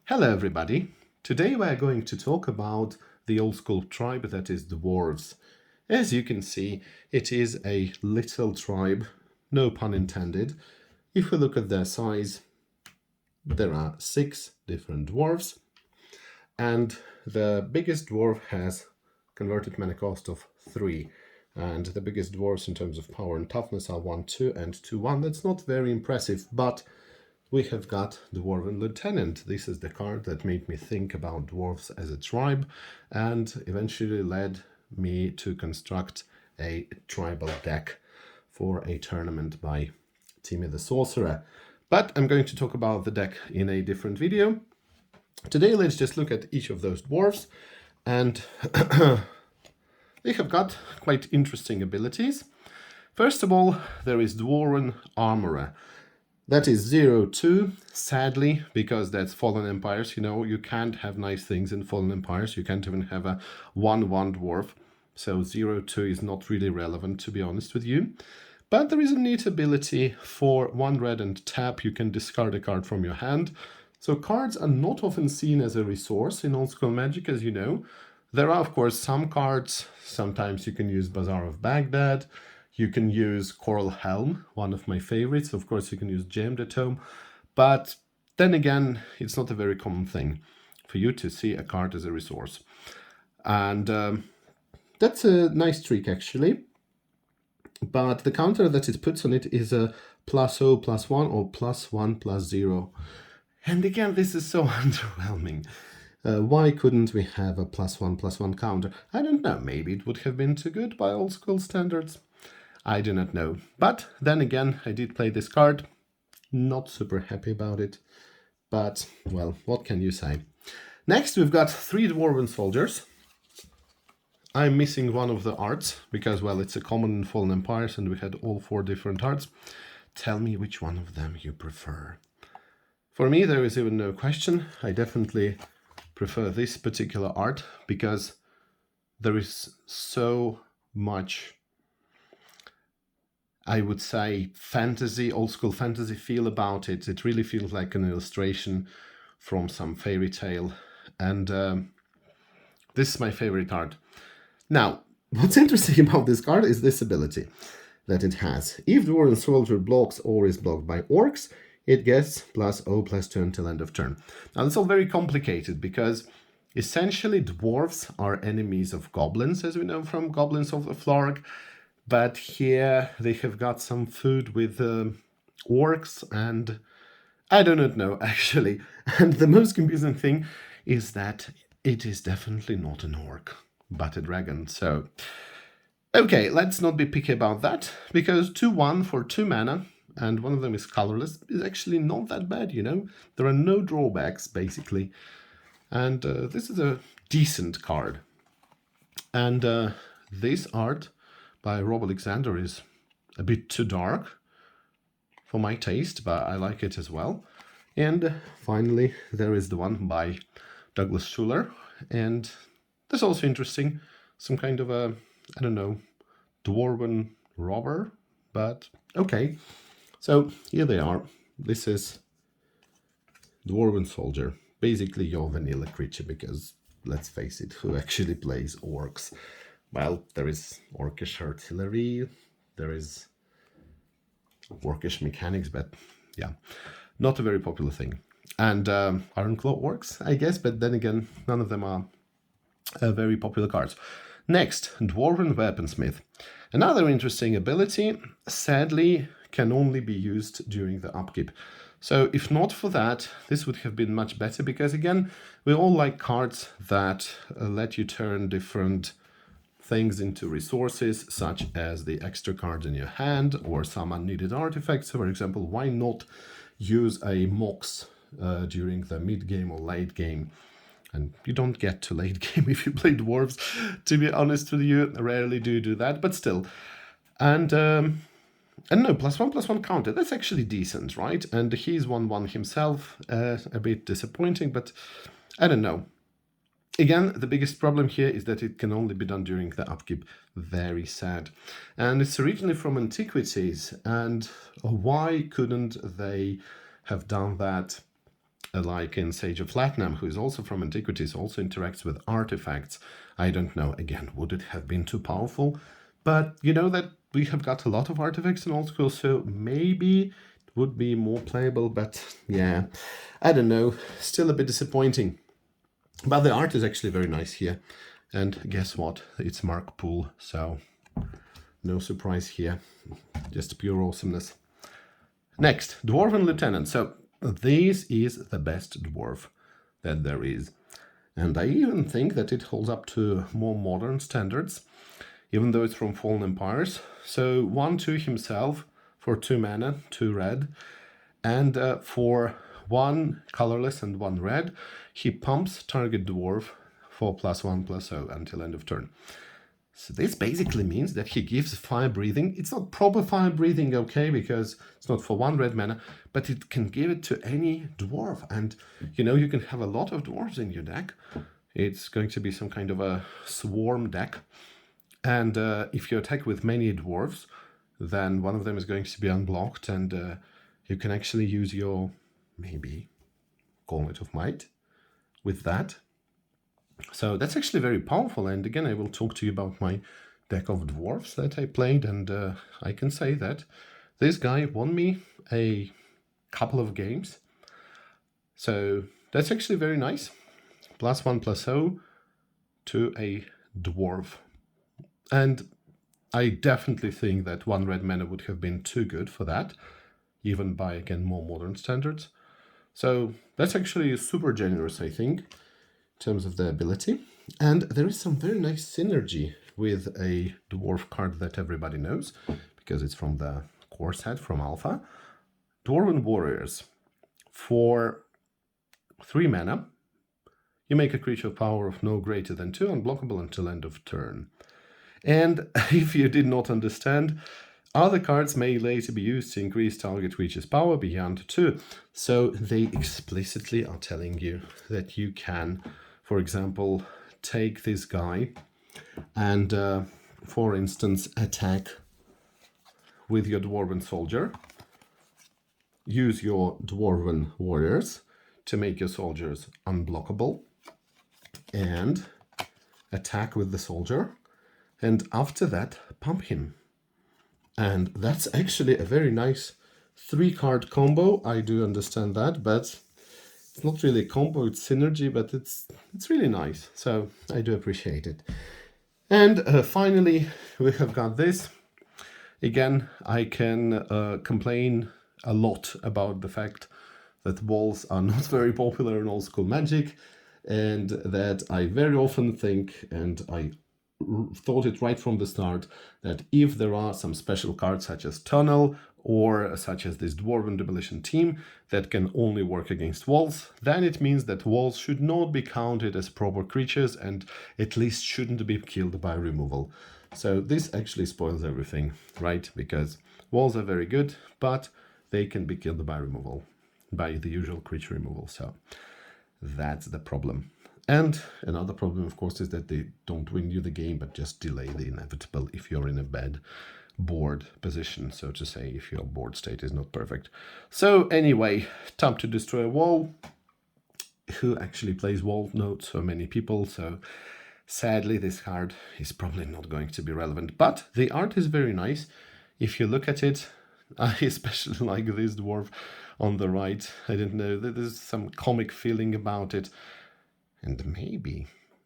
Hello everybody. Today we're going to talk about the old school tribe that is Dwarves. As you can see, it is a little tribe, no pun intended. If we look at their size, there are 6 different dwarves, and the biggest dwarf has converted mana cost of 3. And the biggest dwarves in terms of power and toughness are 1-2 and 2-1. That's not very impressive, but we have got Dwarven Lieutenant. This is the card that made me think about dwarves as a tribe and eventually led me to construct a tribal deck for a tournament by Timmy the Sorcerer. But I'm going to talk about the deck in a different video. Today let's just look at each of those dwarves, and they have got quite interesting abilities. First of all, there is Dwarven Armorer. That is 0-2, sadly, because that's Fallen Empires. You know, you can't have nice things in Fallen Empires. You can't even have a 1-1 dwarf. So 0-2 is not really relevant, to be honest with you. But there is a neat ability for 1 red and tap. You can discard a card from your hand. So cards are not often seen as a resource in old school Magic, as you know. There are, of course, some cards. Sometimes you can use Bazaar of Baghdad. You can use Coral Helm, one of my favorites. Of course, you can use Gemmed at Home. But then again, it's not a very common thing for you to see a card as a resource. And that's a nice trick, actually. But the counter that it puts on it is a +0/+1 or +1/+0. And again, this is so underwhelming. Why couldn't we have a +1/+1 counter? I don't know, maybe it would have been too good by old school standards. I do not know. But then again, I did play this card. Not super happy about it. But, well, what can you say? Next, we've got 3 Dwarven soldiers. I'm missing one of the arts because, well, it's a common in Fallen Empires and we had all 4 different arts. Tell me which one of them you prefer. For me, there is even no question. I definitely prefer this particular art because there is so much, I would say, fantasy, old school fantasy feel about it. It really feels like an illustration from some fairy tale. And this is my favorite art. Now, what's interesting about this card is this ability that it has. If Dwarven Soldier blocks or is blocked by orcs, it gets +0/+2 until end of turn. Now, it's all very complicated because essentially dwarves are enemies of goblins, as we know from Goblins of the Florg. But here they have got some food with orcs, and I do not know, actually. And the most confusing thing is that it is definitely not an orc, but a dragon. So, okay, let's not be picky about that, because 2-1 for 2 mana, and one of them is colorless, is actually not that bad, you know? There are no drawbacks, basically. And this is a decent card. And this art by Rob Alexander is a bit too dark for my taste, but I like it as well. And finally, there is the one by Douglas Schuler, and that's also interesting. Some kind of a, I don't know, Dwarven robber, but okay. So here they are. This is Dwarven Soldier, basically your vanilla creature, because let's face it, who actually plays orcs? Well, there is orcish artillery, there is orcish mechanics, but yeah, not a very popular thing. And Ironclaw orcs, I guess, but then again, none of them are very popular cards. Next, Dwarven weaponsmith. Another interesting ability, sadly, can only be used during the upkeep. So if not for that, this would have been much better, because again, we all like cards that let you turn different things into resources, such as the extra cards in your hand or some unneeded artifacts. So for example, why not use a Mox during the mid-game or late game? And you don't get to late game if you play Dwarves, to be honest with you. I rarely do that, but still. And no, +1/+1 counter, that's actually decent, right? And he's 1-1 himself, a bit disappointing, but I don't know. Again, the biggest problem here is that it can only be done during the upkeep. Very sad. And it's originally from Antiquities, and why couldn't they have done that like in Sage of Latnam, who is also from Antiquities, also interacts with artifacts. I don't know, again, would it have been too powerful? But you know that we have got a lot of artifacts in Old School, so maybe it would be more playable, but yeah, I don't know, still a bit disappointing. But the art is actually very nice here. And guess what? It's Mark Poole, so no surprise here. Just pure awesomeness. Next, Dwarven Lieutenant. So this is the best dwarf that there is. And I even think that it holds up to more modern standards, even though it's from Fallen Empires. So 1/2 himself for 2 mana, 2 red. And for 1 colorless and 1 red, he pumps target dwarf for +1/+0 until end of turn. So this basically means that he gives fire breathing. It's not proper fire breathing, okay, because it's not for 1 red mana, but it can give it to any dwarf. And, you know, you can have a lot of dwarves in your deck. It's going to be some kind of a swarm deck. And if you attack with many dwarves, then one of them is going to be unblocked, and you can actually use your, maybe, Gauntlet of Might with that. So that's actually very powerful, and again I will talk to you about my deck of dwarves that I played, and I can say that this guy won me a couple of games. So that's actually very nice. +1/+0 to a dwarf. And I definitely think that 1 red mana would have been too good for that, even by, again, more modern standards. So that's actually super generous, I think, in terms of the ability. And there is some very nice synergy with a dwarf card that everybody knows, because it's from the core set from Alpha. Dwarven Warriors. For 3 mana, you make a creature of power of no greater than 2 unblockable until end of turn. And if you did not understand, other cards may later be used to increase target creature's power beyond 2. So they explicitly are telling you that you can, for example, take this guy and, for instance, attack with your Dwarven Soldier. Use your Dwarven Warriors to make your soldiers unblockable. And attack with the soldier. And after that, pump him. And that's actually a very nice 3-card combo. I do understand that, but it's not really a combo, it's synergy, but it's really nice. So I do appreciate it. And finally, we have got this. Again, I can complain a lot about the fact that walls are not very popular in old school Magic, and that I very often think, and I thought it right from the start, that if there are some special cards such as Tunnel or such as this Dwarven Demolition team that can only work against walls, then it means that walls should not be counted as proper creatures and at least shouldn't be killed by removal. So this actually spoils everything, right? Because walls are very good, but they can be killed by removal, by the usual creature removal. So that's the problem. And another problem, of course, is that they don't win you the game, but just delay the inevitable if you're in a bad board position, so to say, if your board state is not perfect. So anyway, time to destroy a wall. Who actually plays wall? Not so many people, so sadly this card is probably not going to be relevant. But the art is very nice. If you look at it, I especially like this dwarf on the right. I didn't know that there's some comic feeling about it. And maybe,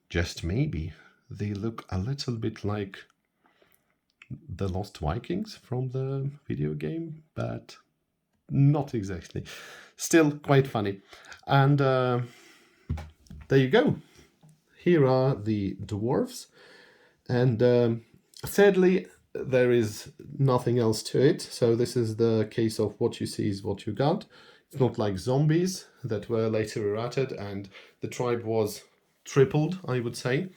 just maybe, they look a little bit like the Lost Vikings from the video game, but not exactly. Still quite funny. And there you go. Here are the dwarves. And sadly, there is nothing else to it. So this is the case of what you see is what you got. It's not like zombies that were later errated, and the tribe was tripled, I would say,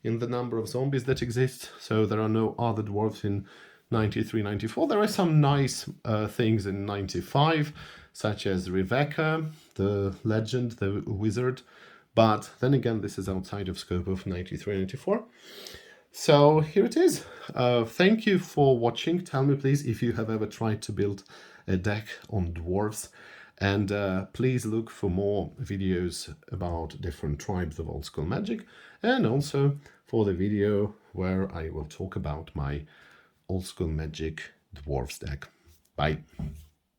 in the number of zombies that exist. So there are no other dwarves in 93, 94. There are some nice things in 95, such as Rebecca, the legend, the wizard. But then again, this is outside of scope of 93, 94. So here it is. Thank you for watching. Tell me, please, if you have ever tried to build a deck on dwarves. And please look for more videos about different tribes of old school magic, and also for the video where I will talk about my old school magic dwarves deck. Bye.